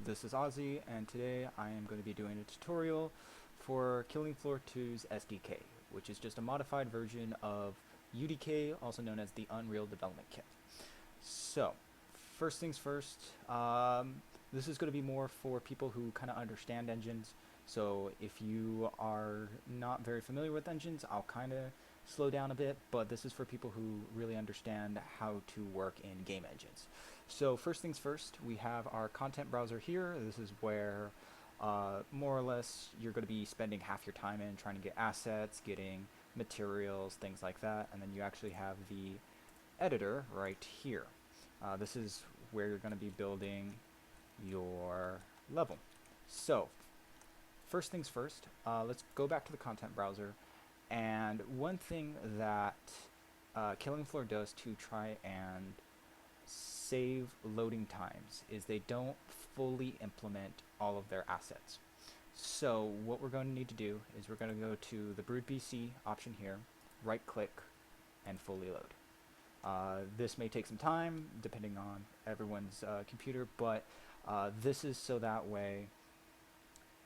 this is Ozzy, and today I am going to be doing a tutorial for Killing Floor 2's SDK, which is just a modified version of UDK, also known as the Unreal Development Kit. So, first things first, this is going to be more for people who kind of understand engines. So if you are not very familiar with engines, I'll kind of slow down a bit, but this is for people who really understand how to work in game engines. So first things first, we have our content browser here. This is where more or less you're going to be spending half your time in trying to get assets, getting materials, things like that, and then you actually have the editor right here. This is where you're going to be building your level. So first things first, let's go back to the content browser. And one thing that Killing Floor does to try and save loading times is they don't fully implement all of their assets. So what we're going to need to do is we're going to go to the Brood BC option here, right click, and fully load. This may take some time depending on everyone's computer, but this is so that way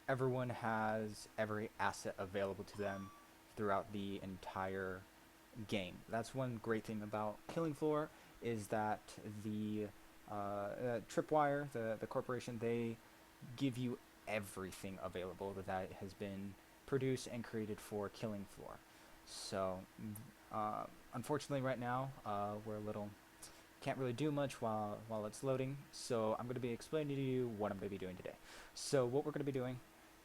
everyone has every asset available to them throughout the entire game. That's one great thing about Killing Floor, is that the Tripwire, the corporation, they give you everything available that has been produced and created for Killing Floor. So unfortunately right now we're a little can't really do much while it's loading, so I'm going to be explaining to you what I'm going to be doing today. So what we're going to be doing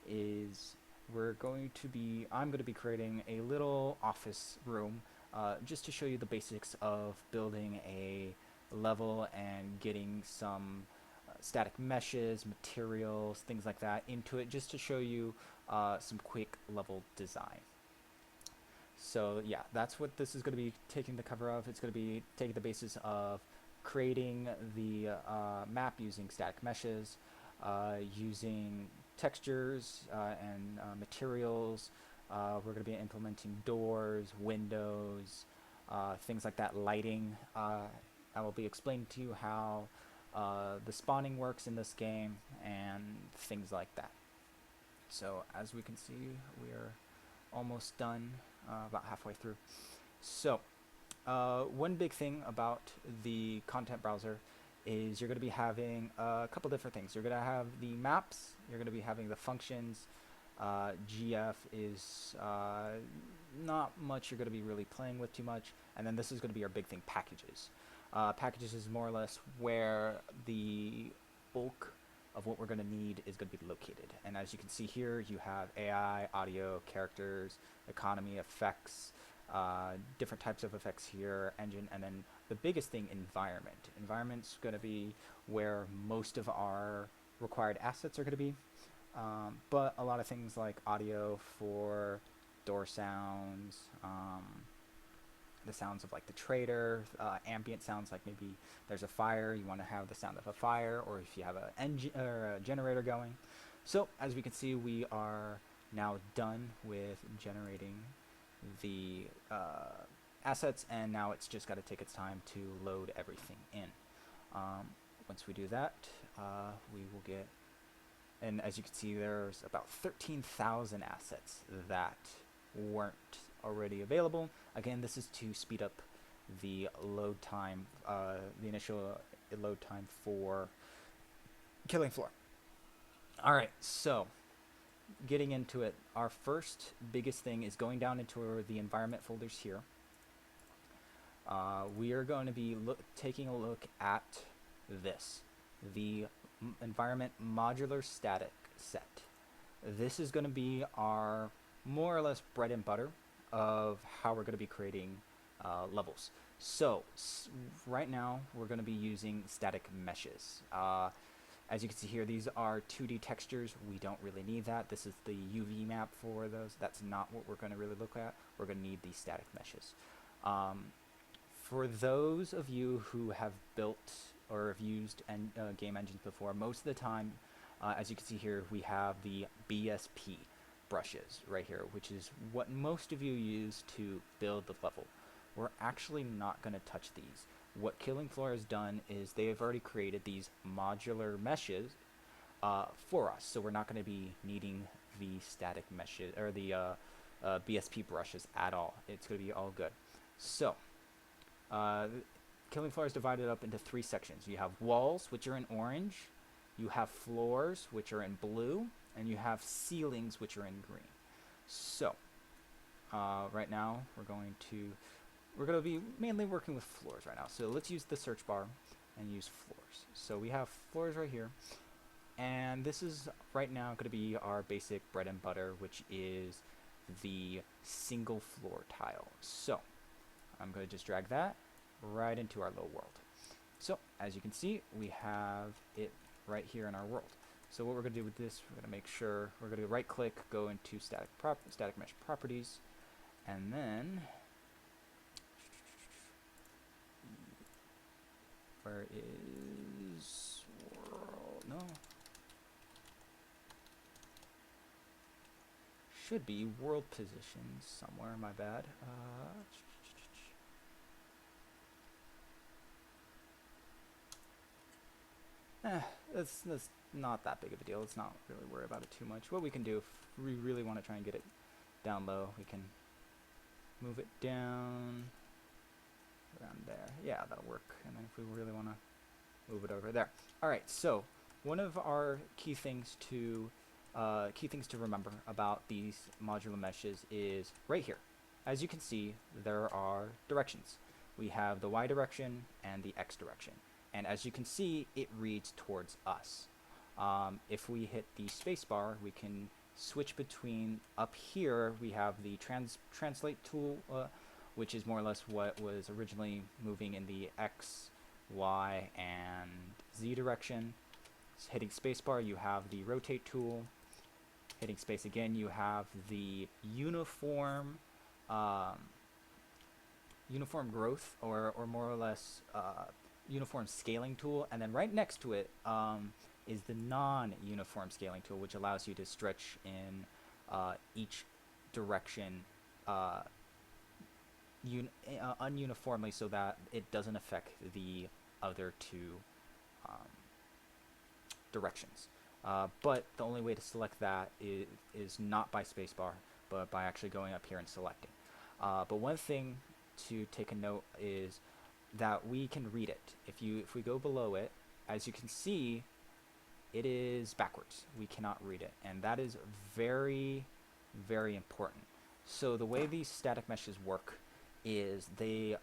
is I'm going to be creating a little office room just to show you the basics of building a level and getting some static meshes, materials, things like that into it, just to show you some quick level design. So yeah, that's what this is going to be taking the cover of. It's going to be taking the basis of creating the map using static meshes, using textures and materials. We're going to be implementing doors, windows, things like that, lighting. I will be explaining to you how the spawning works in this game and things like that. So as we can see, we are almost done, about halfway through. So one big thing about the content browser is you're going to be having a couple different things. You're going to have the maps, you're going to be having the functions. GF is not much you're going to be really playing with too much, and then this is going to be our big thing, packages. Packages is more or less where the bulk of what we're going to need is going to be located. And as you can see here, you have AI, audio, characters, economy, effects, different types of effects here, engine, and then the biggest thing, environment. Environment's going to be where most of our required assets are going to be, but a lot of things like audio for door sounds, the sounds of like the trader, ambient sounds like maybe there's a fire, you want to have the sound of a fire, or if you have an engine or a generator going. So as we can see, we are now done with generating the assets, and now it's just got to take its time to load everything in. Once we do that, we will get, and as you can see, there's about 13,000 assets that weren't already available. Again, this is to speed up the load time, the initial load time for Killing Floor. Alright, so getting into it, our first biggest thing is going down into the environment folders here. We are going to be taking a look at this, the environment modular static set. This is going to be our more or less bread and butter of how we're going to be creating levels. So right now we're going to be using static meshes. As you can see here, these are 2D textures. We don't really need that. This is the UV map for those. That's not what we're going to really look at. We're going to need these static meshes. For those of you who have built or have used game engines before, most of the time, as you can see here, we have the BSP brushes right here, which is what most of you use to build the level. We're actually not going to touch these. What Killing Floor has done is they have already created these modular meshes for us. So we're not going to be needing the static meshes or the BSP brushes at all. It's going to be all good. So Killing Floor is divided up into 3 sections. You have walls, which are in orange. You have floors, which are in blue. And you have ceilings, which are in green. So right now we're going to be mainly working with floors right now. So let's use the search bar and use floors. So we have floors right here. And this is right now going to be our basic bread and butter, which is the single floor tile. So I'm going to just drag that right into our little world. So as you can see, we have it right here in our world. So what we're going to do with this, we're going to make sure we're going to right click, go into static mesh properties, and then where is world? No. Should be world positions somewhere, my bad. That's not that big of a deal. Let's not really worry about it too much. What we can do, if we really want to try and get it down low, we can move it down around there. Yeah, that'll work. And then if we really want to move it over there. All right, so one of our key things to remember about these modular meshes is right here. As you can see, there are directions. We have the Y direction and the X direction. And as you can see, it reads towards us. If we hit the spacebar, we can switch between. Up here, we have the translate tool, which is more or less what was originally moving in the X, Y, and Z direction. So hitting spacebar, you have the rotate tool. Hitting space again, you have the uniform growth, or more or less uniform scaling tool, and then right next to it is the non-uniform scaling tool, which allows you to stretch in each direction ununiformly so that it doesn't affect the other 2 directions. But the only way to select that is not by spacebar, but by actually going up here and selecting. But one thing to take a note is that we can read it. If we go below it, as you can see, it is backwards. We cannot read it, and that is very, very important. So the way these static meshes work is they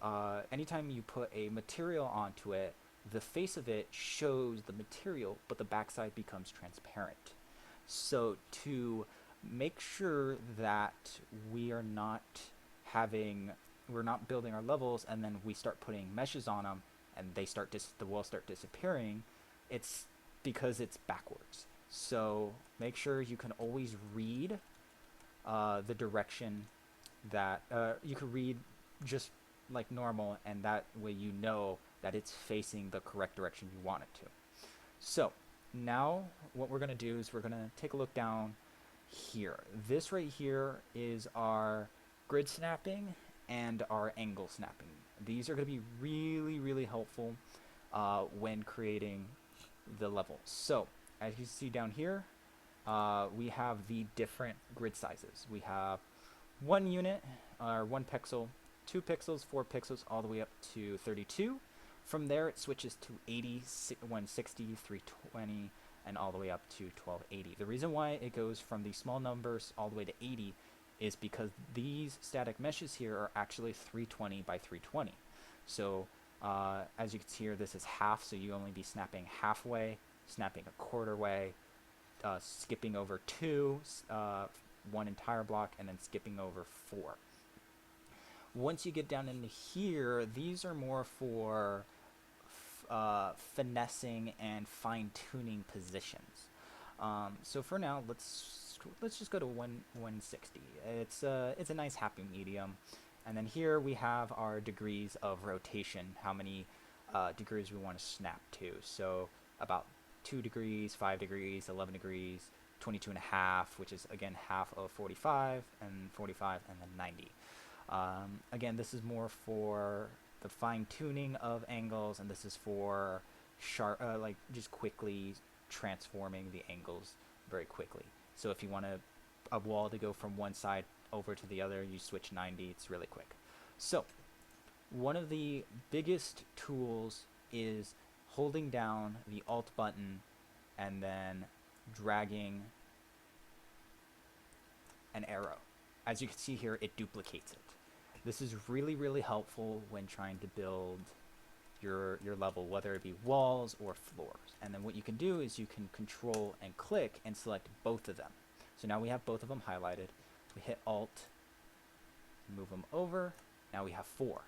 anytime you put a material onto it, the face of it shows the material, but the backside becomes transparent. So to make sure that we're not building our levels and then we start putting meshes on them and the walls start disappearing, it's because it's backwards. So make sure you can always read the direction that you can read just like normal, and that way you know that it's facing the correct direction you want it to. So now what we're going to do is we're going to take a look down here. This right here is our grid snapping and our angle snapping. These are going to be really, really helpful when creating the levels. So as you see down here, we have the different grid sizes. We have 1 unit, or 1 pixel, 2 pixels, 4 pixels, all the way up to 32. From there, it switches to 80, 160, 320, and all the way up to 1280. The reason why it goes from the small numbers all the way to 80 is because these static meshes here are actually 320 by 320. So as you can see here, this is half, so you only be snapping halfway, snapping a quarter way, skipping over 2, 1 entire block, and then skipping over 4. Once you get down into here, these are more for finessing and fine-tuning positions. So for now, let's just go to 160. It's a nice happy medium. And then here we have our degrees of rotation, how many degrees we want to snap to. So about 2 degrees, 5 degrees, 11 degrees, 22 and a half, which is again half of 45, and 45, and then 90. Again, this is more for the fine tuning of angles, and this is for sharp, like just quickly transforming the angles very quickly. So if you want a wall to go from one side over to the other, you switch 90. It's really quick. So one of the biggest tools is holding down the Alt button and then dragging an arrow. As you can see here, it duplicates it. This is really, really helpful when trying to build your level, whether it be walls or floors. And then what you can do is you can control and click and select both of them. So now we have both of them highlighted. We hit Alt, move them over. Now we have 4.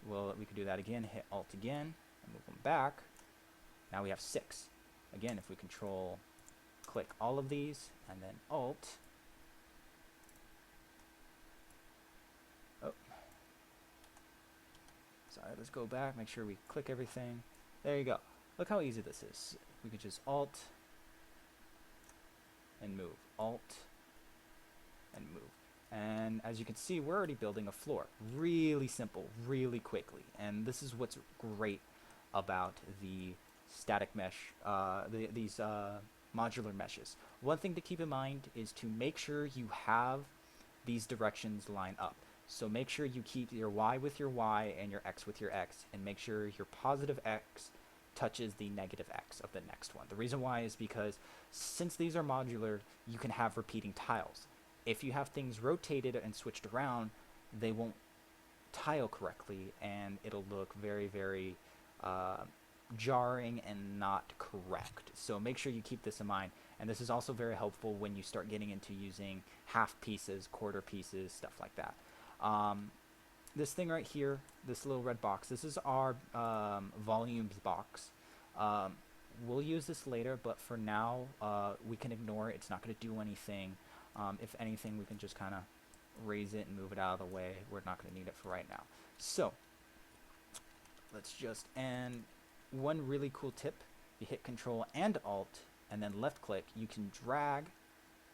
Well, we could do that again, hit Alt again, and move them back. Now we have 6. Again, if we control, click all of these, and then Alt. Oh. Sorry, let's go back, make sure we click everything. There you go. Look how easy this is. We could just Alt and move, Alt and move. And as you can see, we're already building a floor. Really simple, really quickly. And this is what's great about the static mesh, these modular meshes. One thing to keep in mind is to make sure you have these directions line up. So make sure you keep your Y with your Y and your X with your X, and make sure your positive X touches the negative X of the next one. The reason why is because since these are modular, you can have repeating tiles. If you have things rotated and switched around, they won't tile correctly, and it'll look very, very jarring and not correct. So make sure you keep this in mind. And this is also very helpful when you start getting into using half pieces, quarter pieces, stuff like that. This thing right here, this little red box, this is our volumes box. We'll use this later, but for now, we can ignore it. It's not going to do anything. If anything, we can just kind of raise it and move it out of the way. We're not going to need it for right now. So let's just, and one really cool tip, you hit Control and Alt and then left click, you can drag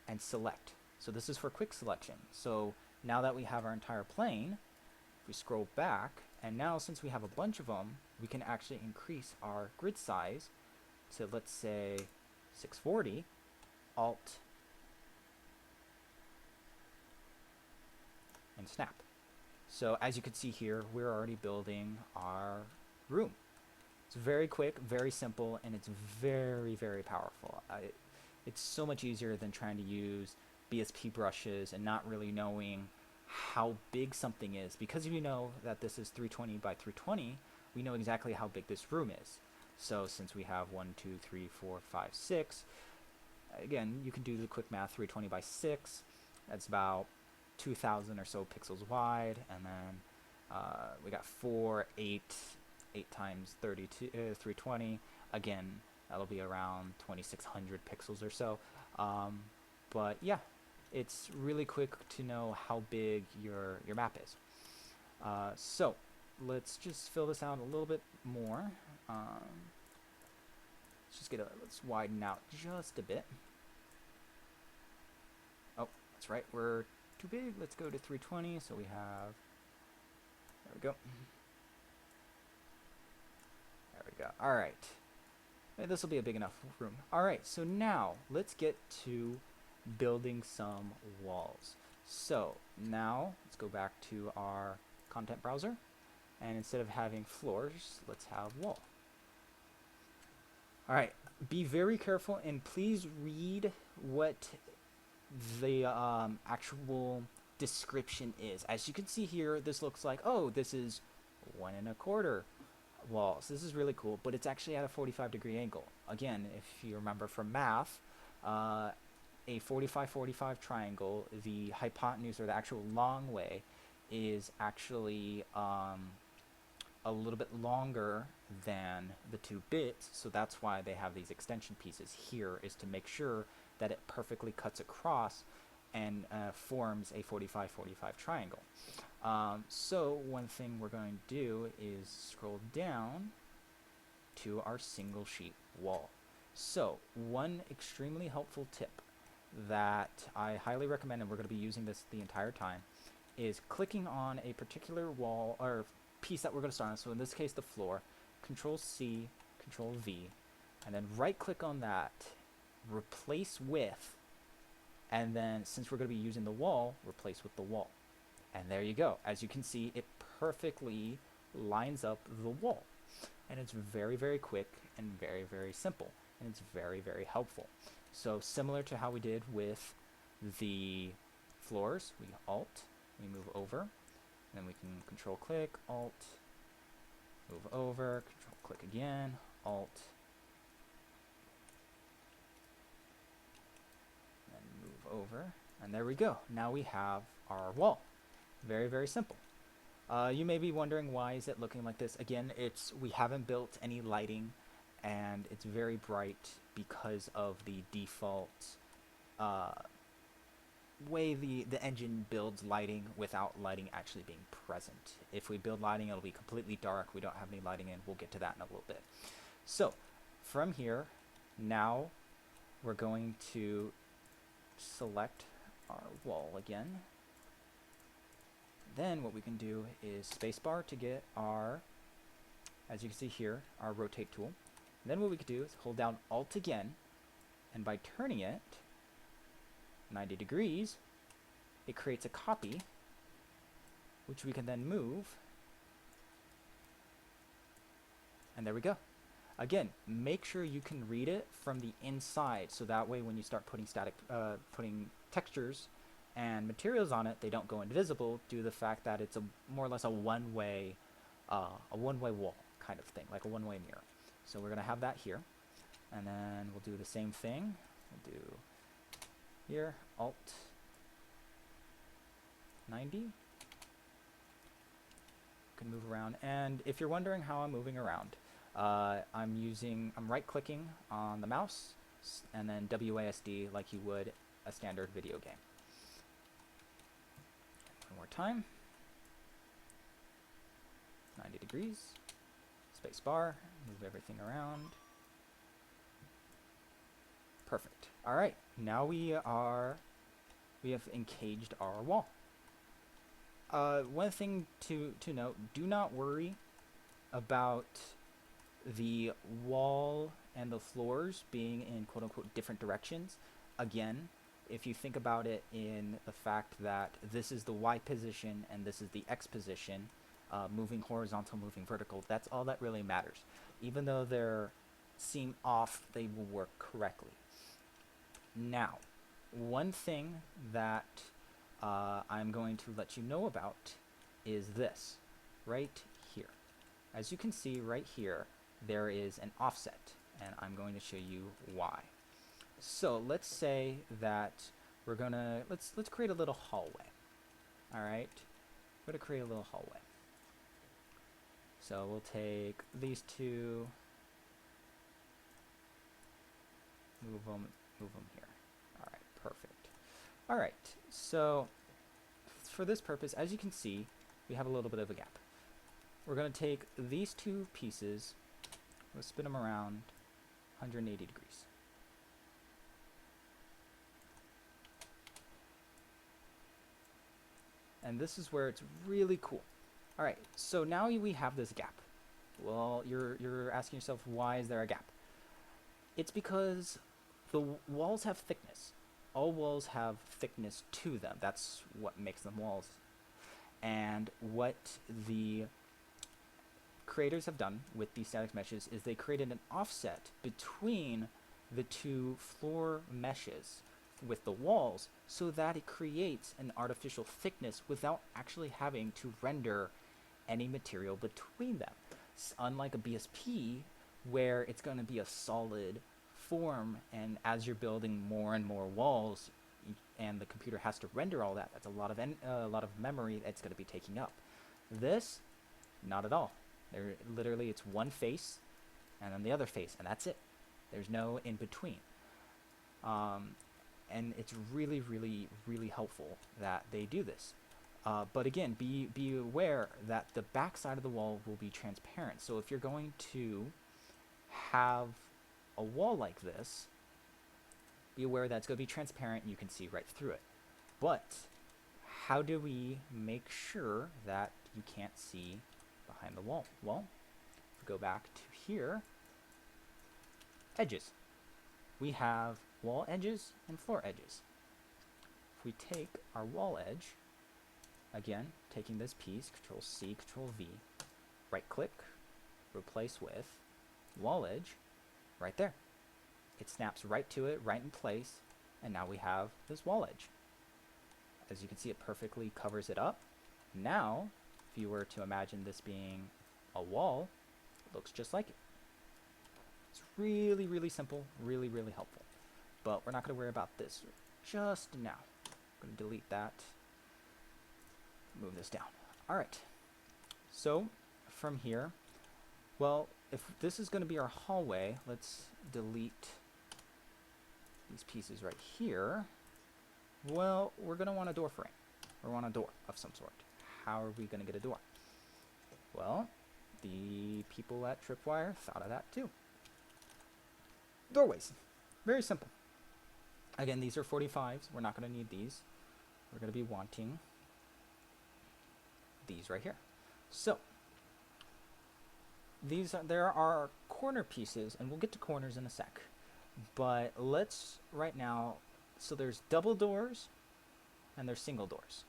and select. So this is for quick selection. So now that we have our entire plane, if we scroll back, and now since we have a bunch of them, we can actually increase our grid size to, let's say, 640, Alt and snap. So as you can see here, we're already building our room. It's very quick, very simple, and it's very, very powerful. It's so much easier than trying to use BSP brushes and not really knowing how big something is. Because we know that this is 320 by 320, we know exactly how big this room is. So since we have 1, 2, 3, 4, 5, 6, again, you can do the quick math, 320 by 6, that's about 2,000 or so pixels wide, and then we got 8 times 32, 320. Again, that'll be around 2,600 pixels or so. But yeah, it's really quick to know how big your map is. So let's just fill this out a little bit more. Let's widen out just a bit. Oh, that's right, we're too big. Let's go to 320. So we have, there we go. There we go. All right. This will be a big enough room. All right, so now let's get to building some walls. So now let's go back to our content browser, and instead of having floors, let's have wall. All right, be very careful and please read what the actual description is. As you can see here, this looks like, oh, this is 1 1/4 walls. This is really cool, but it's actually at a 45-degree angle. Again, if you remember from math, a 45-45 triangle, the hypotenuse, or the actual long way, is actually a little bit longer than the 2 bits, so that's why they have these extension pieces here, is to make sure that it perfectly cuts across and forms a 45-45 triangle. So one thing we're going to do is scroll down to our single sheet wall. So one extremely helpful tip that I highly recommend, and we're going to be using this the entire time, is clicking on a particular wall or piece that we're going to start on. So in this case, the floor. Control C, Control V, and then right click on that, replace with, and then since we're going to be using the wall, replace with the wall. And there you go. As you can see, it perfectly lines up the wall. And it's very, very quick and very, very simple. And it's very, very helpful. So similar to how we did with the floors, we Alt, we move over, and then we can Control click, Alt, move over, Control click again, Alt, and move over, and there we go. Now we have our wall. Very, very simple. You may be wondering, why is it looking like this? Again, we haven't built any lighting, and it's very bright because of the default way the engine builds lighting without lighting actually being present. If we build lighting, it'll be completely dark. We don't have any lighting in. We'll get to that in a little bit. So from here, now we're going to select our wall again. Then what we can do is spacebar to get our, as you can see here, our rotate tool. Then what we could do is hold down Alt again, and by turning it 90 degrees, it creates a copy, which we can then move. And there we go. Again, make sure you can read it from the inside, so that way when you start putting putting textures and materials on it, they don't go invisible due to the fact that it's more or less a one-way wall kind of thing, like a one-way mirror. So we're gonna have that here, and then we'll do the same thing. We'll do here, Alt 90. Can move around, and if you're wondering how I'm moving around, I'm right-clicking on the mouse and then WASD like you would a standard video game. One more time. 90 degrees. Space bar. Move everything around. Perfect. All right. Now we have encaged our wall. One thing to note: do not worry about the wall and the floors being in quote-unquote different directions. Again, if you think about it in the fact that this is the Y position and this is the X position, moving horizontal, moving vertical, that's all that really matters. Even though they're seen off, they will work correctly. Now, one thing that I'm going to let you know about is this, right here. As you can see right here, there is an offset, and I'm going to show you why. So let's say that we're gonna, let's create a little hallway. All right, we're gonna create a little hallway. So we'll take these two, move them here. All right, perfect. All right, so for this purpose, as you can see, we have a little bit of a gap. We're gonna take these two pieces, we'll spin them around 180 degrees. And this is where it's really cool. All right, so now we have this gap. Well, you're asking yourself, why is there a gap? It's because the walls have thickness. All walls have thickness to them. That's what makes them walls. And what the creators have done with these static meshes is they created an offset between the two floor meshes with the walls, so that it creates an artificial thickness without actually having to render any material between them. Unlike a BSP, where it's going to be a solid form, and as you're building more and more walls, and the computer has to render all that, that's a lot of memory that's going to be taking up. This, not at all. Literally, it's one face, and then the other face, and that's it. There's no in between. And it's really, really, really helpful that they do this. But again, be aware that the back side of the wall will be transparent. So if you're going to have a wall like this, be aware that it's going to be transparent and you can see right through it. But how do we make sure that you can't see behind the wall? Well, if we go back to here, edges. We have wall edges and floor edges. If we take our wall edge, again, taking this piece, Control C, Control V, right click, replace with wall edge, right there. It snaps right to it, right in place, and now we have this wall edge. As you can see, it perfectly covers it up. Now, if you were to imagine this being a wall, it looks just like it. It's really, really simple, really, really helpful. But we're not going to worry about this just now. I'm going to delete that, move this down. All right. So from here, well, if this is going to be our hallway, let's delete these pieces right here. Well, we're going to want a door frame. We want a door of some sort. How are we going to get a door? Well, the people at Tripwire thought of that too. Doorways. Very simple. Again, these are 45s. We're not going to need these. We're going to be wanting these right here. So, there are corner pieces, and we'll get to corners in a sec. But let's, right now, so there's double doors, and there's single doors.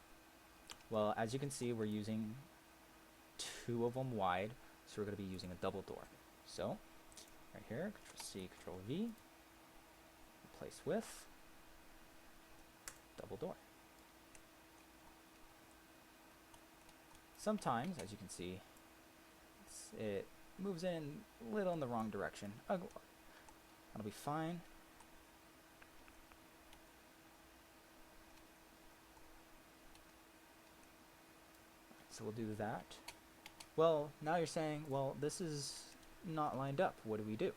Well, as you can see, we're using 2 of them wide, so we're going to be using a double door. So, right here, Control C, Control V, replace with double door. Sometimes, as you can see, it moves in a little in the wrong direction. That'll be fine. So we'll do that. Well, now you're saying, well, this is not lined up. What do we do?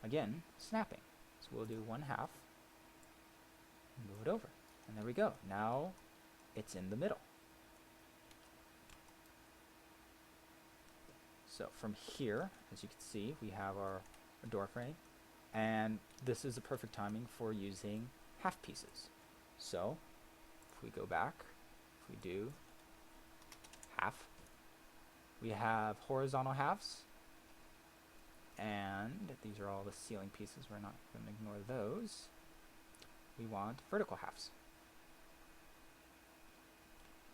Again, snapping. So we'll do 1/2, move it over, and there we go. Now it's in the middle. So from here, as you can see, we have our door frame, and this is a perfect timing for using half pieces. So if we go back, if we do half, we have horizontal halves, and these are all the ceiling pieces. We're not going to ignore those. We want vertical halves.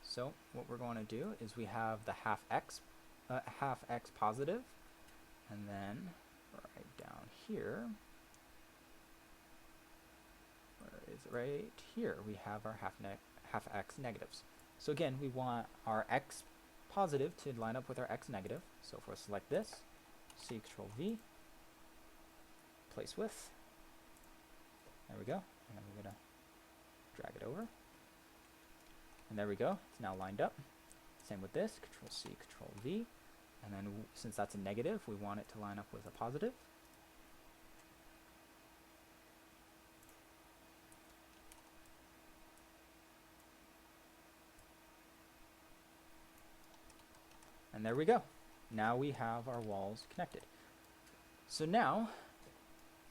So what we're going to do is we have the half x positive, and then right down here, where is it? Right here, we have our half x negatives. So again, we want our x positive to line up with our x negative. So if we select this, C, Control V, place with, there we go, and then we're going to drag it over, and there we go, it's now lined up. Same with this, Control C, Control V, and then since that's a negative, we want it to line up with a positive. And there we go. Now we have our walls connected. So now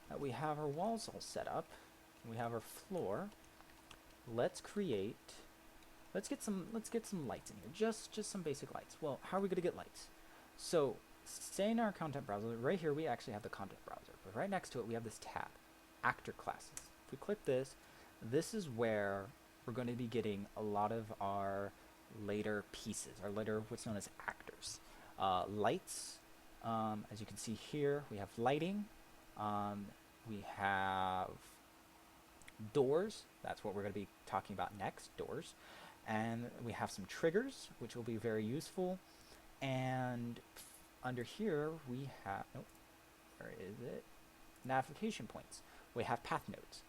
that we have our walls all set up, we have our floor, let's get some lights in here. Just some basic lights. Well, how are we going to get lights? So stay in our content browser. Right here we actually have the content browser, but right next to it we have this tab, actor classes. If we click this, this is where we're going to be getting a lot of our later pieces, our later what's known as actors. Lights, as you can see here, we have lighting, we have doors. That's what we're going to be talking about next, doors. And we have some triggers, which will be very useful. And under here, we have, where is it? Navigation points. We have path nodes.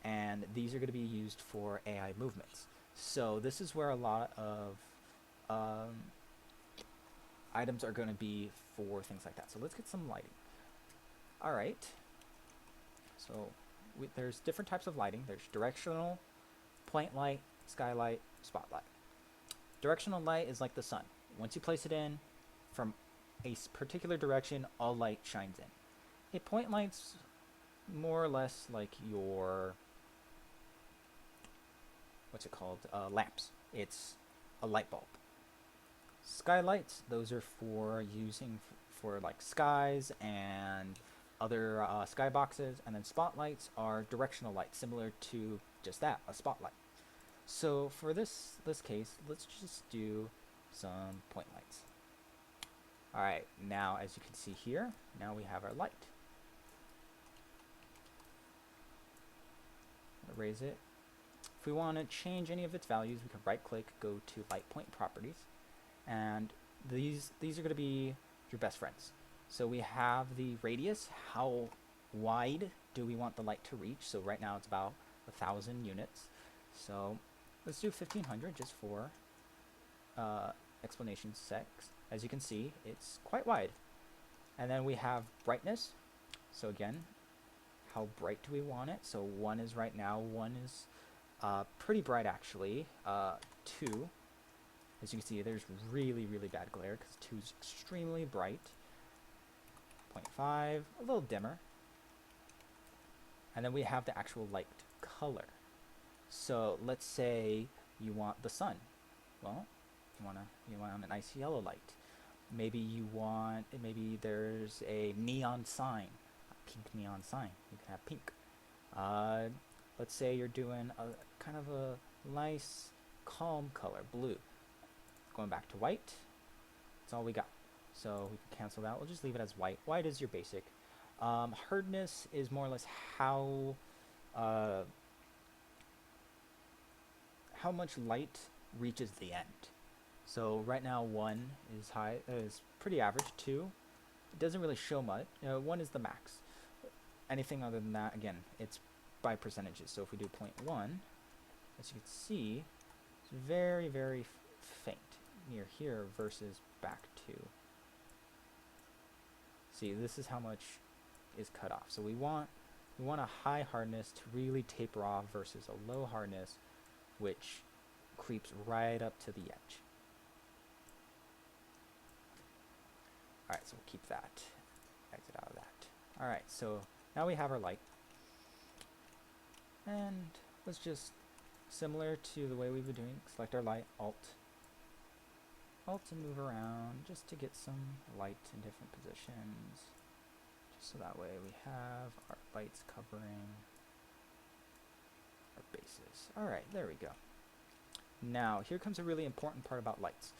And these are going to be used for AI movements. So this is where a lot of items are going to be for things like that. So let's get some lighting. All right. So there's different types of lighting. There's directional, point light, skylight, spotlight. Directional light is like the sun. Once you place it in from a particular direction, all light shines in. A point light's more or less like your, what's it called, lamps. It's a light bulb. Skylights, those are for using for like skies and other skyboxes, and then spotlights are directional lights, similar to just that, a spotlight. So for this case, let's just do some point lights. Alright, now as you can see here, now we have our light. Raise it. If we want to change any of its values, we can right click, go to light point properties, and these are going to be your best friends. So we have the radius, how wide do we want the light to reach? So right now it's about 1,000 units. So let's do 1,500 just for explanation sake. As you can see, it's quite wide. And then we have brightness. So again, how bright do we want it? So 1 is right now, 1 is pretty bright actually. 2, as you can see, there's really bad glare because 2 is extremely bright. 0.5, a little dimmer. And then we have the actual light color. So let's say you want the sun. Well, you want a nice yellow light. Maybe there's a neon sign, a pink neon sign. You can have pink. Let's say you're doing a kind of a nice calm color, blue. Going back to white, that's all we got. So we can cancel that. We'll just leave it as white. White is your basic. Hardness is more or less how much light reaches the end. So right now 1 is pretty average. 2, it doesn't really show much. 1 is the max. Anything other than that, again, it's by percentages. So if we do 0.1, as you can see, it's very faint near here versus back to. See, this is how much is cut off. So we want a high hardness to really taper off versus a low hardness, which creeps right up to the edge. Alright, so we'll keep that. Exit out of that. Alright, so now we have our light. And let's just, similar to the way we've been doing, select our light, Alt and move around just to get some light in different positions. Just so that way we have our lights covering our bases. Alright, there we go. Now, here comes a really important part about lights.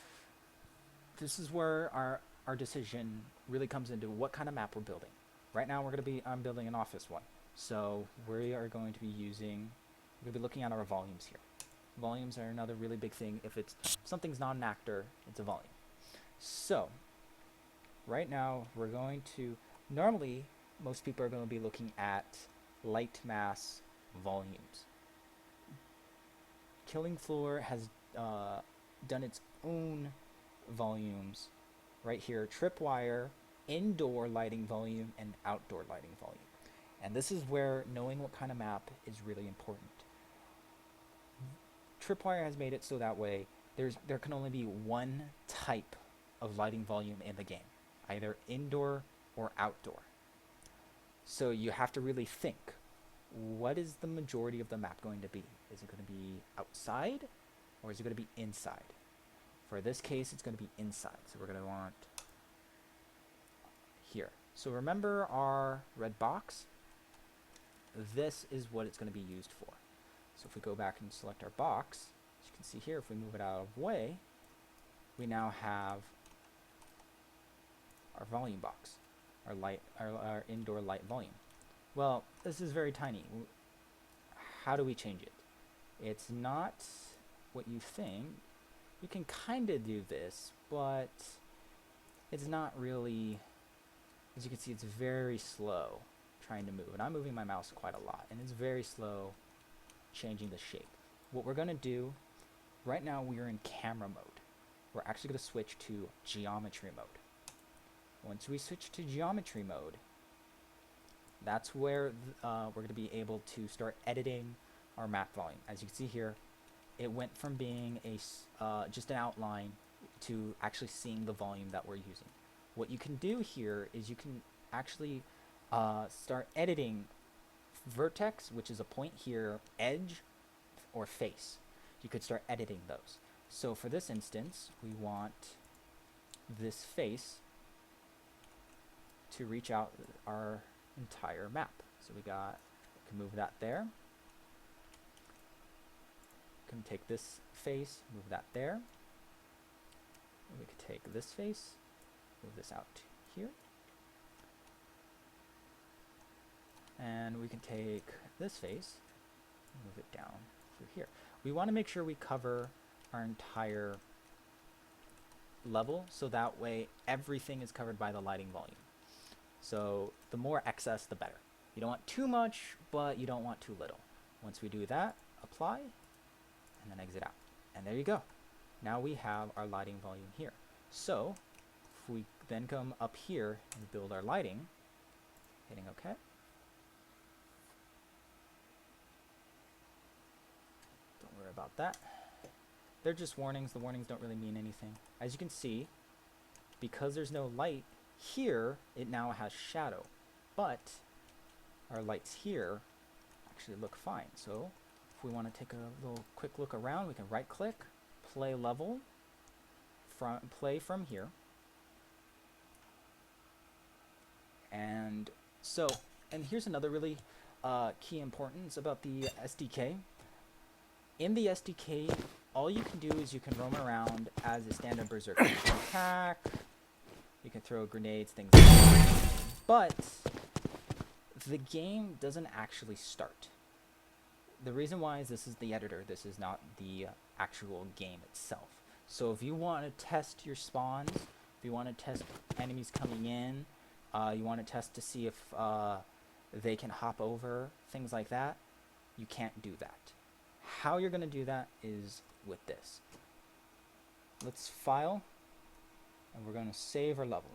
This is where our decision really comes into what kind of map we're building. Right now I'm building an office one. So we are going to be looking at our volumes here. Volumes are another really big thing. If something's not an actor, it's a volume. So right now we're going to, normally most people are going to be looking at light mass volumes. Killing Floor has done its own volumes right here. Tripwire, indoor lighting volume, and outdoor lighting volume. And this is where knowing what kind of map is really important. Tripwire has made it so that way there can only be one type of lighting volume in the game, either indoor or outdoor. So you have to really think, what is the majority of the map going to be? Is it going to be outside or is it going to be inside? For this case, it's going to be inside. So we're going to want here. So remember our red box? This is what it's going to be used for. So if we go back and select our box, as you can see here, if we move it out of the way, we now have our volume box, our indoor light volume. Well, this is very tiny. How do we change it? It's not what you think. You can kind of do this, but it's not really, as you can see, it's very slow trying to move. And I'm moving my mouse quite a lot, and it's very slow changing the shape. What we're going to do, right now we are in camera mode. We're actually going to switch to geometry mode. Once we switch to geometry mode, that's where we're going to be able to start editing our map volume. As you can see here, it went from being just an outline to actually seeing the volume that we're using. What you can do here is you can actually start editing vertex, which is a point here, edge, or face. You could start editing those. So for this instance, we want this face to reach out our entire map. So we can move that there. Can take this face, move that there. And we could take this face, move this out to here. And we can take this face, move it down through here. We want to make sure we cover our entire level, so that way everything is covered by the lighting volume. So the more excess, the better. You don't want too much, but you don't want too little. Once we do that, apply, and then exit out. And there you go. Now we have our lighting volume here. So if we then come up here and build our lighting, hitting OK. Don't worry about that. They're just warnings. The warnings don't really mean anything. As you can see, because there's no light here, it now has shadow. But our lights here actually look fine. So if we want to take a little quick look around, we can right click, play level, play from here. And here's another really key importance about the SDK. In the SDK, all you can do is you can roam around as a standard berserker. You can attack, you can throw grenades, things like that. But the game doesn't actually start. The reason why is this is the editor. This is not the actual game itself. So if you want to test your spawns, if you want to test enemies coming in, you want to test to see if they can hop over, things like that, you can't do that. How you're going to do that is with this. Let's file, and we're going to save our level.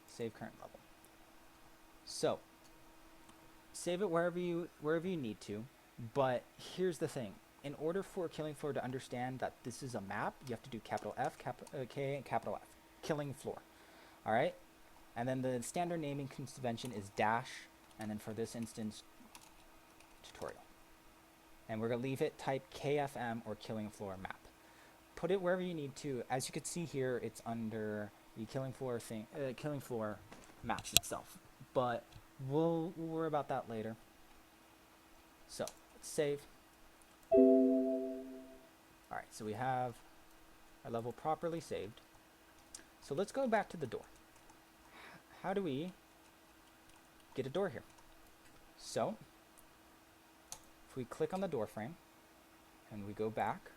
Save current level. So save it wherever you need to, but here's the thing. In order for Killing Floor to understand that this is a map, you have to do capital F, K, and capital F. Killing Floor. All right? And then the standard naming convention is dash, and then for this instance, tutorial. And we're going to leave it type KFM or Killing Floor map. Put it wherever you need to. As you can see here, it's under the Killing Floor thing, Killing Floor maps itself. But we'll worry about that later. So let's save. All right, so we have our level properly saved. So let's go back to the door. How do we get a door here? So if we click on the door frame and we go back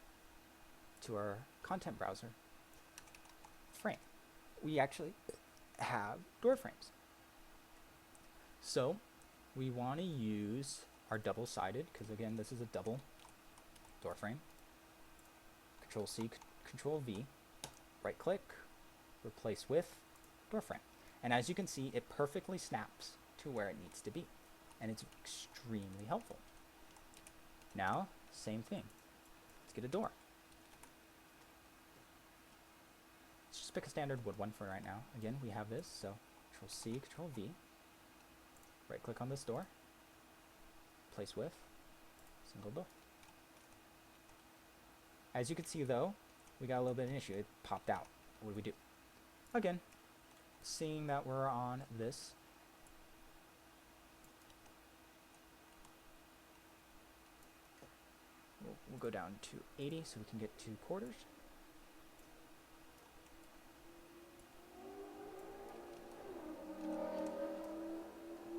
to our content browser frame, we actually have door frames. So we want to use our double-sided, because again this is a double door frame. Control C, Control V, right click, replace with door frame. And as you can see, it perfectly snaps to where it needs to be, and it's extremely helpful. Now, same thing. Let's get a door. Let's just pick a standard wood one for right now. Again, we have this, so Control C, Control V. Right click on this door. Place with single door. As you can see though, we got a little bit of an issue. It popped out. What do we do? Again, seeing that we're on this, we'll go down to 80 so we can get 2 quarters.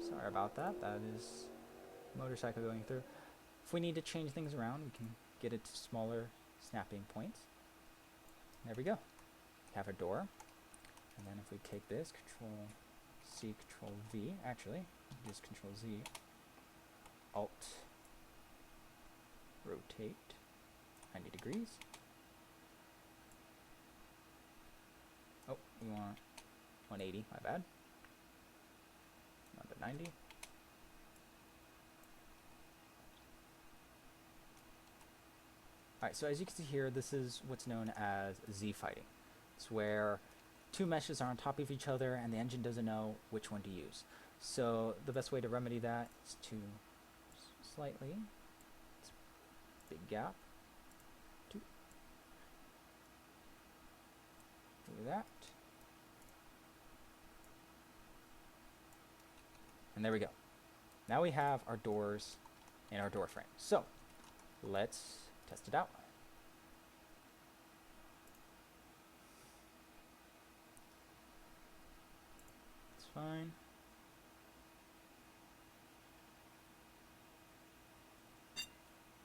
Sorry about that. That is motorcycle going through. If we need to change things around, we can get it to smaller snapping points. There we go. We have a door. And then if we take this, Control C, Control V, actually, just Control Z, Alt, rotate 90 degrees. Oh, we want 180, my bad. Not the 90. Alright, so as you can see here, this is what's known as Z fighting. It's where 2 meshes are on top of each other and the engine doesn't know which one to use. So the best way to remedy that is to slightly, big gap, do that. And there we go. Now we have our doors in our door frame. So let's test it out. It's fine.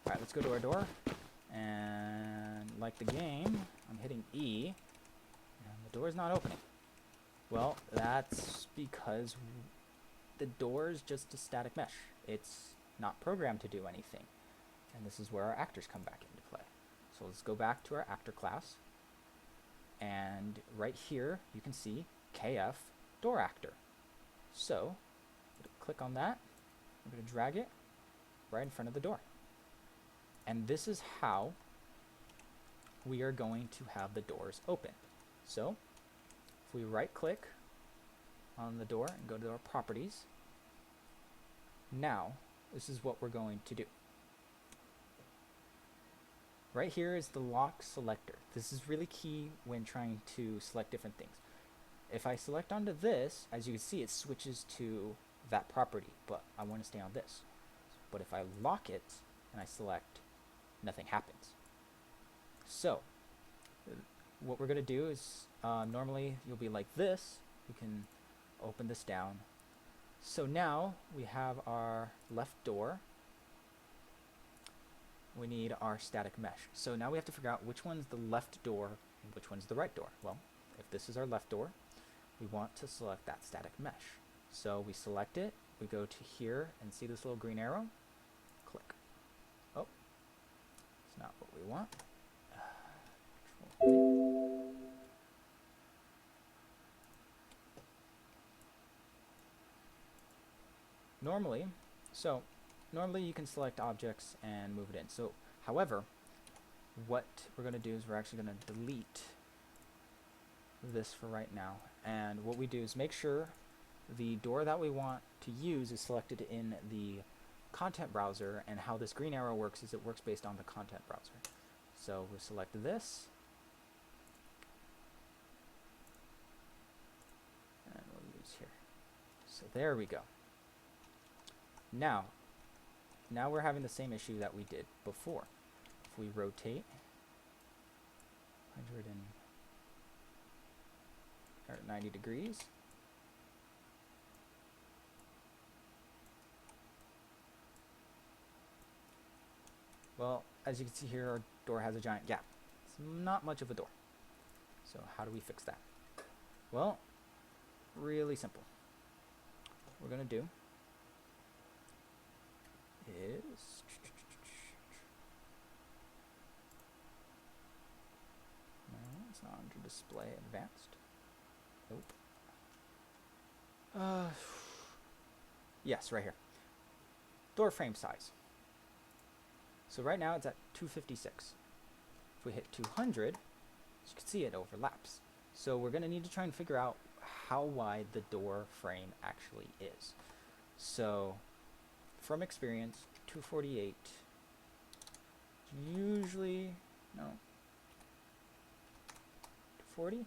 Alright, let's go to our door. And like the game, I'm hitting E, and the door is not opening. Well, that's because the door is just a static mesh. It's not programmed to do anything. And this is where our actors come back into play. So let's go back to our actor class. And right here, you can see KF door actor. So, I'm going to click on that. I'm going to drag it right in front of the door. And this is how we are going to have the doors open. So, if we right click on the door and go to our properties, now this is what we're going to do. Right here is the lock selector. This is really key when trying to select different things. If I select onto this, as you can see, it switches to that property, but I want to stay on this. But if I lock it and I select, nothing happens. So what we're going to do is normally you'll be like this. We can open this down. So now we have our left door. We need our static mesh. So now we have to figure out which one's the left door and which one's the right door. Well, if this is our left door, we want to select that static mesh. So we select it, we go to here and see this little green arrow, click. Oh, it's not what we want. Control V. Normally you can select objects and move it in. So, however, what we're going to do is we're actually going to delete this for right now. And what we do is make sure the door that we want to use is selected in the content browser, and how this green arrow works is it works based on the content browser. So we'll select this, and we'll use here. So there we go. Now we're having the same issue that we did before. If we rotate 190 degrees, well, as you can see here, our door has a giant gap. It's not much of a door. So how do we fix that? Well, really simple. What we're going to do is no, it's not under display advanced. Nope. Yes, right here. Door frame size. So right now it's at 256. If we hit 200, as you can see, it overlaps. So we're going to need to try and figure out how wide the door frame actually is. So from experience, 248 usually, no, 240?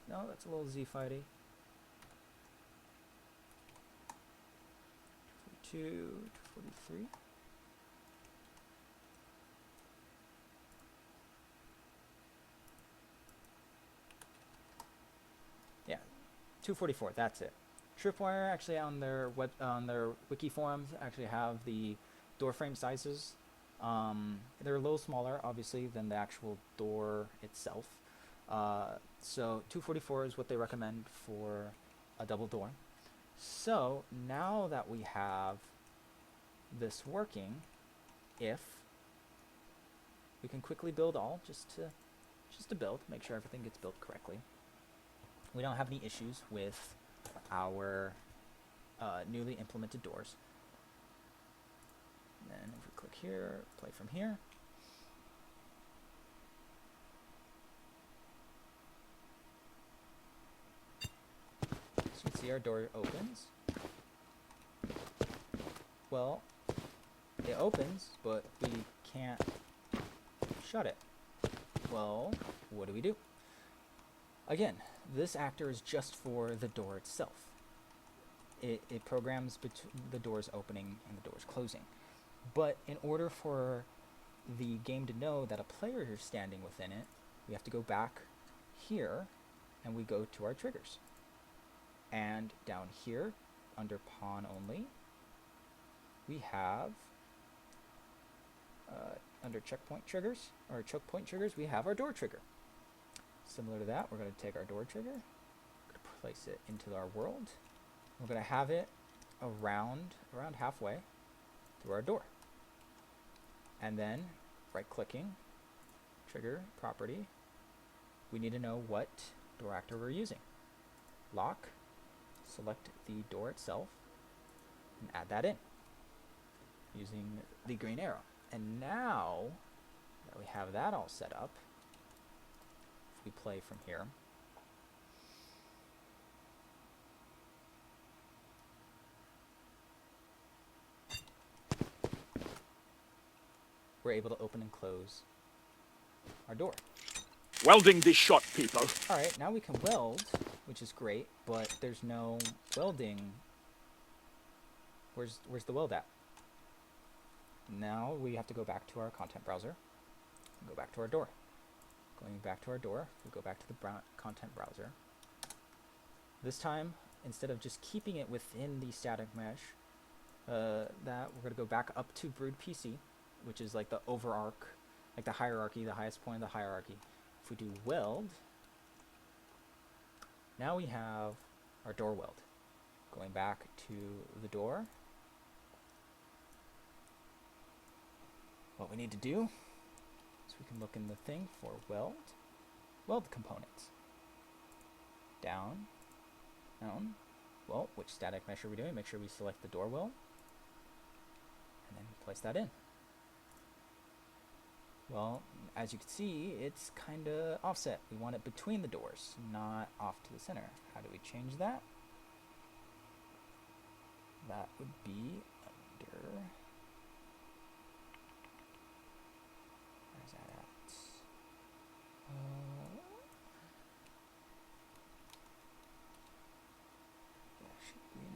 No, that's a little Z-fighty. 242, 243. Yeah, 244, that's it. Tripwire actually on their wiki forums actually have the door frame sizes. They're a little smaller, obviously, than the actual door itself. So 244 is what they recommend for a double door. So now that we have this working, if we can quickly build all, just to build, make sure everything gets built correctly. We don't have any issues with our newly implemented doors. And then if we click here, play from here. So you can see our door opens. Well, it opens, but we can't shut it. Well, what do we do? Again, this actor is just for the door itself. it programs the doors opening and the doors closing. But in order for the game to know that a player is standing within it, we have to go back here and we go to our triggers. And down here, under pawn only, we have, under checkpoint triggers, or choke point triggers, we have our door trigger. Similar to that, we're going to take our door trigger, place it into our world. We're going to have it around halfway through our door. And then, right-clicking, trigger, property, we need to know what door actor we're using. Lock, select the door itself, and add that in, using the green arrow. And now that we have that all set up, if we play from here, we're able to open and close our door. Welding this shot, people. Alright, now we can weld, which is great, but there's no welding. Where's the weld at? Now we have to go back to our content browser and go back to our door. Going back to our door, we go back to the content browser. This time, instead of just keeping it within the static mesh, we're going to go back up to Brood PC, which is like the overarch, like the hierarchy, the highest point of the hierarchy. If we do weld, now we have our door weld. Going back to the door, what we need to do is we can look in the thing for weld components. Down, well, which static mesh are we doing? Make sure we select the door weld, and then place that in. Well, as you can see, it's kind of offset. We want it between the doors, not off to the center. How do we change that? That would be under... Where's that at? That should be in...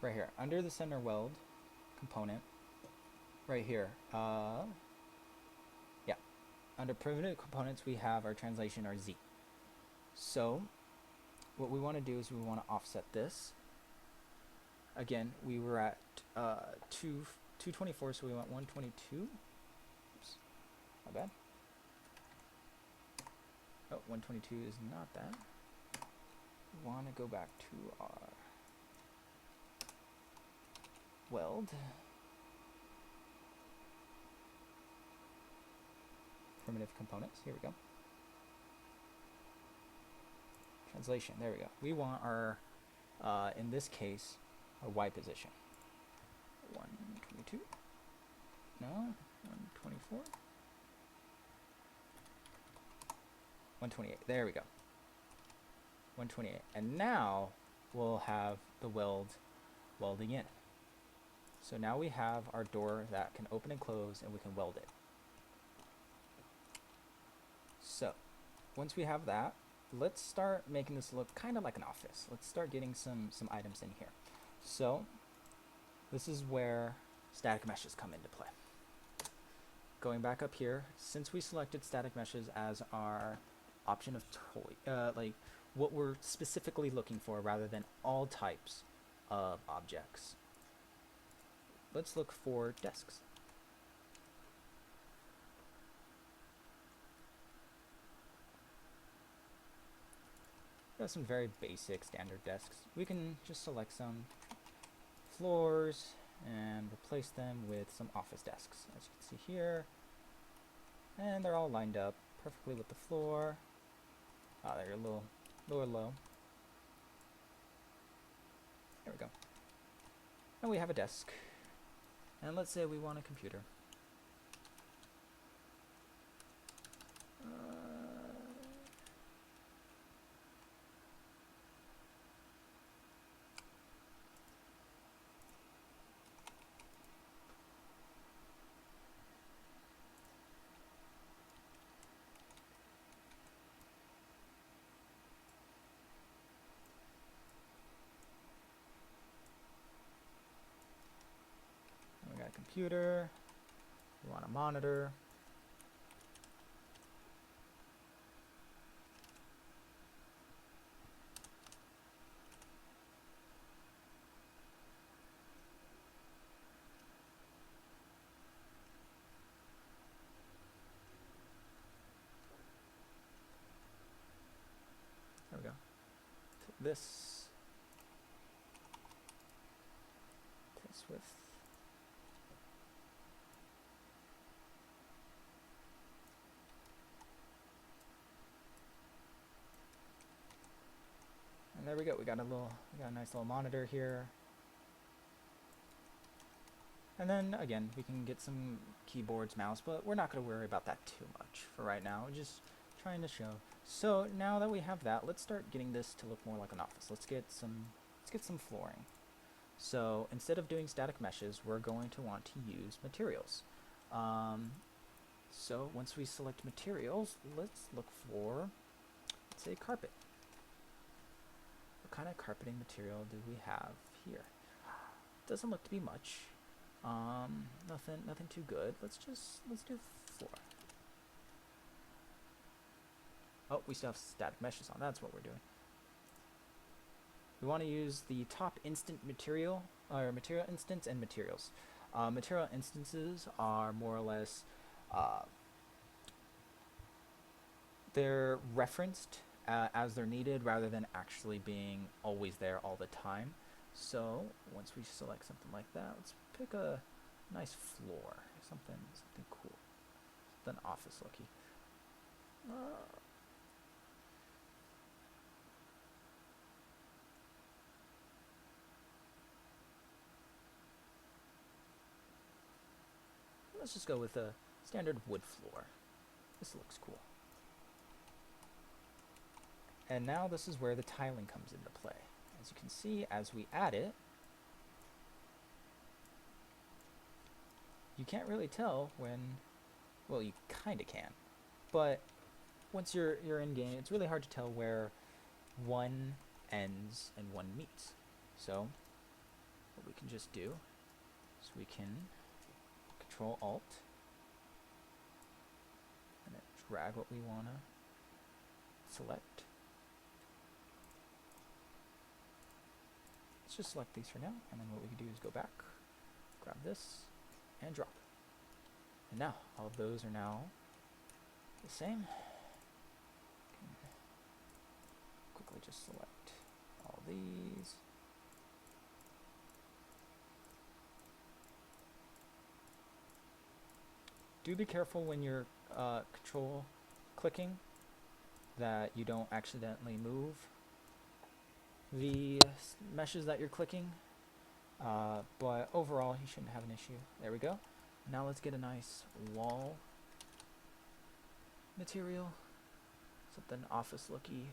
Right here, under the center weld component, right here, yeah, under primitive components we have our translation, our Z. So, what we want to do is we want to offset this. Again, we were at 224, so we want 122. Oops, my bad. Oh, 122 is not that. We want to go back to our weld. Primitive components, here we go. Translation, there we go. We want our, in this case, our Y position. 122, no, 124. 128, there we go. 128, and now we'll have the welding in. So now we have our door that can open and close, and we can weld it. So, once we have that, let's start making this look kind of like an office. Let's start getting some items in here. So, this is where static meshes come into play. Going back up here, since we selected static meshes as our option of like what we're specifically looking for rather than all types of objects, let's look for desks. We have some very basic standard desks. We can just select some floors and replace them with some office desks, as you can see here. And they're all lined up perfectly with the floor. They're a little low. There we go. And we have a desk. And let's say we want a computer. a computer. We want a monitor. There we go. This with and there we go. We got a nice little monitor here. And then again, we can get some keyboards, mouse, but we're not going to worry about that too much for right now. We're just trying to show. So now that we have that, let's start getting this to look more like an office. Let's get some flooring. So instead of doing static meshes, we're going to want to use materials. So once we select materials, let's look for, let's say, carpet. What kind of carpeting material do we have here? Doesn't look to be much. Nothing too good. Let's do floor. Oh, we still have static meshes on. That's what we're doing. We want to use the top instant material, or material instance and materials. Material instances are more or less, they're referenced as they're needed rather than actually being always there all the time. So once we select something like that, let's pick a nice floor, something cool, something office looky. Let's just go with a standard wood floor. This looks cool. And now this is where the tiling comes into play. As you can see, as we add it, you can't really tell when, well, you kind of can, but once you're in game, it's really hard to tell where one ends and one meets. So what we can just do is we can Control Alt and then drag what we want to select. Let's just select these for now, and then what we can do is go back, grab this, and drop. And now all of those are now the same. Quickly just select all these. Do be careful when you're control clicking that you don't accidentally move the meshes that you're clicking, but overall you shouldn't have an issue. There we go. Now let's get a nice wall material, something office looky.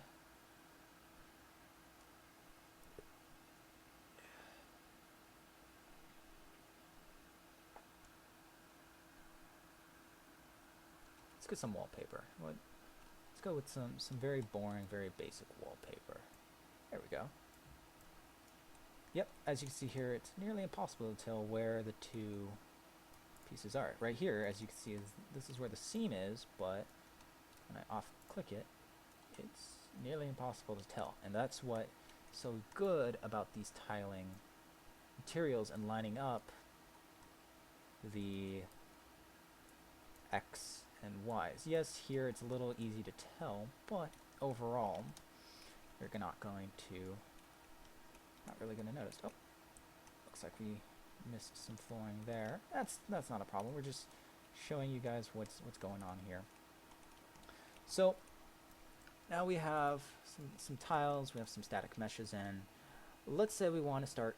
Let's get some wallpaper. Let's go with some very boring, very basic wallpaper. There we go. Yep, as you can see here, it's nearly impossible to tell where the two pieces are. Right here, as you can see, this is where the seam is, but when I off-click it, it's nearly impossible to tell. And that's what's so good about these tiling materials and lining up the X and Y's. Yes, here it's a little easy to tell, but overall, you're not really going to notice. Oh, looks like we missed some flooring there. That's not a problem. We're just showing you guys what's going on here. So now we have some tiles. We have some static meshes in. Let's say we want to start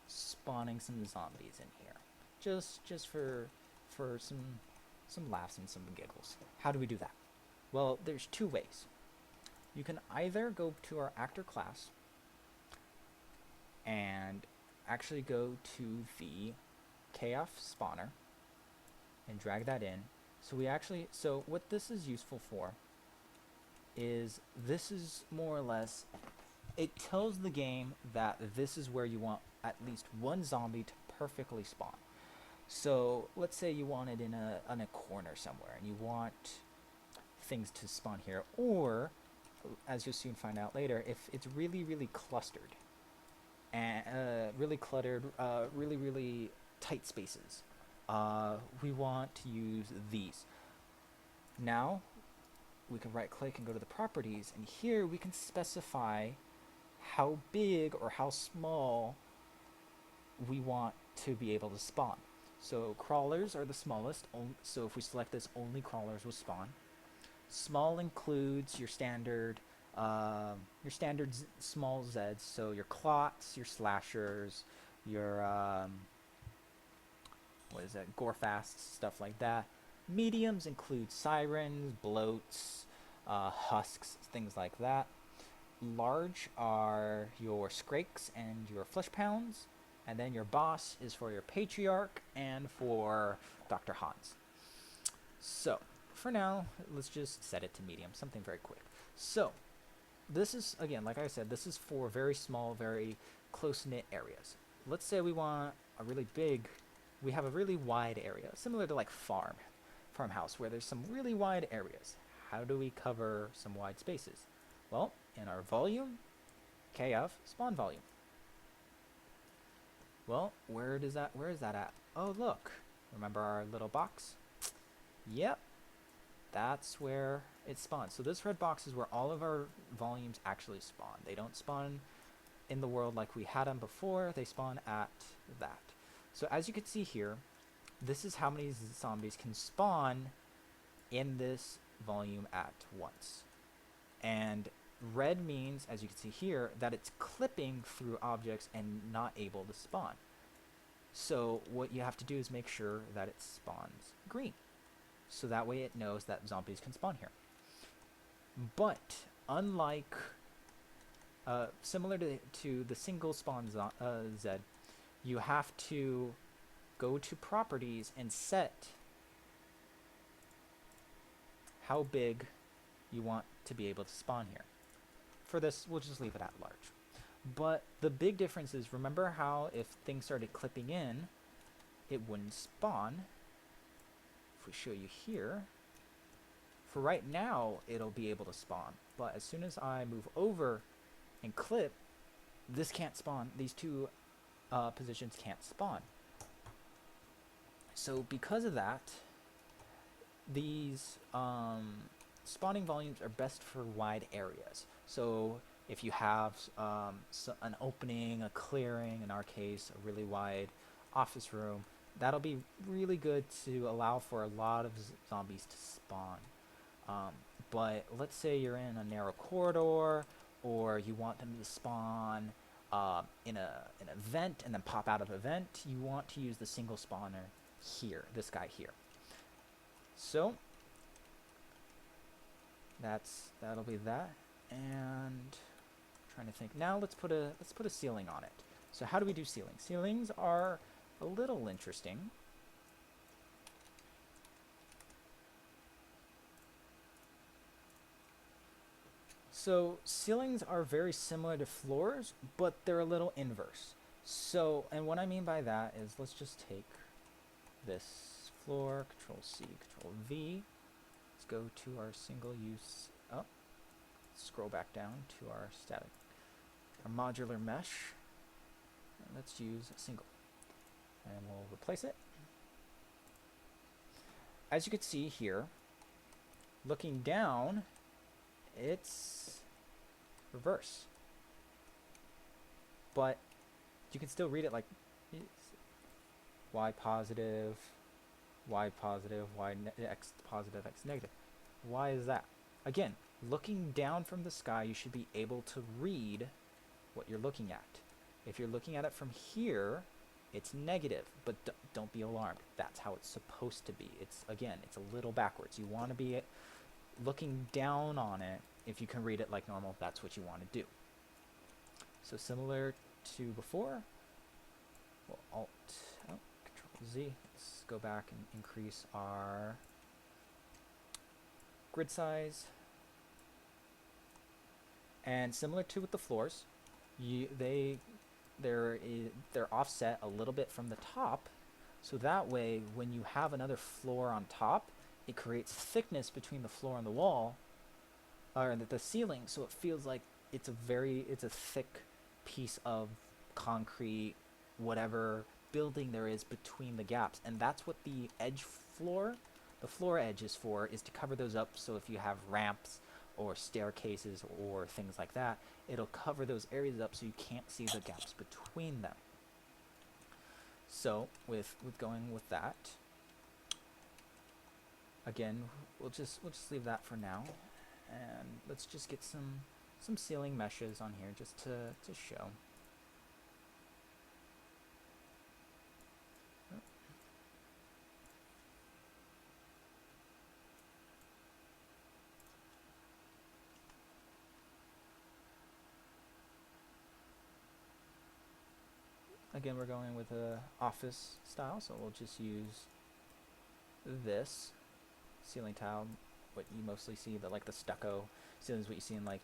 spawning some zombies in here, just for some laughs and some giggles. How do we do that? Well, there's two ways. You can either go to our actor class and actually go to the KF spawner and drag that in. So what this is useful for is this is more or less, it tells the game that this is where you want at least one zombie to perfectly spawn. So let's say you want it in a corner somewhere, and you want things to spawn here, or as you'll soon find out later, if it's really clustered and really cluttered, really tight spaces, we want to use these. Now we can right click and go to the properties, and here we can specify how big or how small we want to be able to spawn. So crawlers are the smallest, so if we select this, only crawlers will spawn. Small includes your standard small Zeds, so your clots, your slashers, your what is that, gorefasts, stuff like that. Mediums include sirens, bloats, husks, things like that. Large are your skrakes and your flesh pounds, and then your boss is for your patriarch and for Dr. Hans. So for now, let's just set it to medium, something very quick. So this is, again, like I said, this is for very small, very close-knit areas. Let's say we want a really big, we have a really wide area, similar to like farmhouse, where there's some really wide areas. How do we cover some wide spaces? Well, in our volume, KF spawn volume. Well, where is that at? Oh, look. Remember our little box? Yep. That's where it spawns. So this red box is where all of our volumes actually spawn. They don't spawn in the world like we had them before. They spawn at that. So as you can see here, this is how many zombies can spawn in this volume at once. And red means, as you can see here, that it's clipping through objects and not able to spawn. So what you have to do is make sure that it spawns green. So that way it knows that zombies can spawn here. But unlike, similar to the single spawn Zed, you have to go to properties and set how big you want to be able to spawn here. For this, we'll just leave it at large. But the big difference is, remember how if things started clipping in, it wouldn't spawn. If we show you here, for right now, it'll be able to spawn. But as soon as I move over and clip, this can't spawn. These two positions can't spawn. So because of that, these spawning volumes are best for wide areas. So if you have an opening, a clearing, in our case, a really wide office room, that'll be really good to allow for a lot of zombies to spawn. But let's say you're in a narrow corridor, or you want them to spawn in an event and then pop out of an event, you want to use the single spawner here, this guy here. So that'll be that. And trying to think now, let's put a ceiling on it. So how do we do ceilings? Ceilings are a little interesting. So ceilings are very similar to floors, but they're a little inverse. So, and what I mean by that is, let's just take this floor, Control C, Control V. Let's go to our single use, scroll back down to our static, our modular mesh. And let's use single. And we'll replace it. As you can see here, looking down, it's reverse. But you can still read it like y positive, y positive, x positive, x negative. Why is that? Again, looking down from the sky, you should be able to read what you're looking at. If you're looking at it from here, it's negative, but don't be alarmed. That's how it's supposed to be. It's, again, it's a little backwards. You want to be looking down on it. If you can read it like normal, that's what you want to do. So similar to before, we'll Control Z. Let's go back and increase our grid size. And similar to with the floors, they're offset a little bit from the top, So that way, when you have another floor on top, it creates thickness between the floor and the wall, or the ceiling, so it feels like it's a thick piece of concrete, whatever building there is between the gaps. And that's what the edge floor, the floor edge is for, is to cover those up. So if you have ramps or staircases or things like that, it'll cover those areas up so you can't see the gaps between them. So with going with that, again, we'll just leave that for now, and let's just get some ceiling meshes on here just to show. Again, we're going with a office style, so we'll just use this ceiling tile, what you mostly see, the stucco ceilings, what you see in like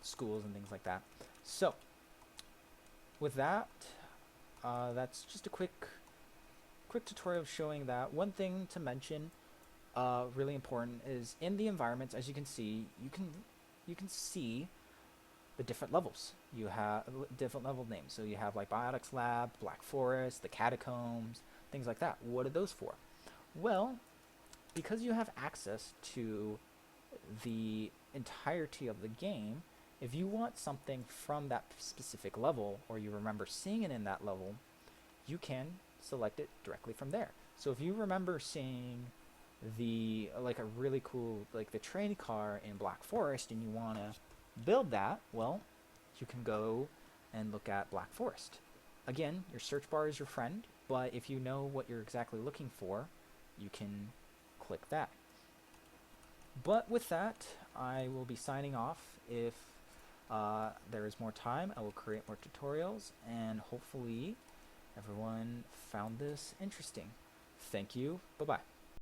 schools and things like that. So with that, that's just a quick tutorial showing that. One thing to mention, really important, is in the environments, as you can see, you can see the different levels. You have different level names. So you have like Biotics Lab, Black Forest, the Catacombs, things like that. What are those for? Well, because you have access to the entirety of the game, if you want something from that specific level, or you remember seeing it in that level, you can select it directly from there. So if you remember seeing the like a really cool, like the train car in Black Forest, and you want to build that, well, you can go and look at Black Forest. Again, your search bar is your friend, but if you know what you're exactly looking for, you can click that. But with that, I will be signing off. If there is more time, I will create more tutorials, and hopefully everyone found this interesting. Thank you. Bye-bye.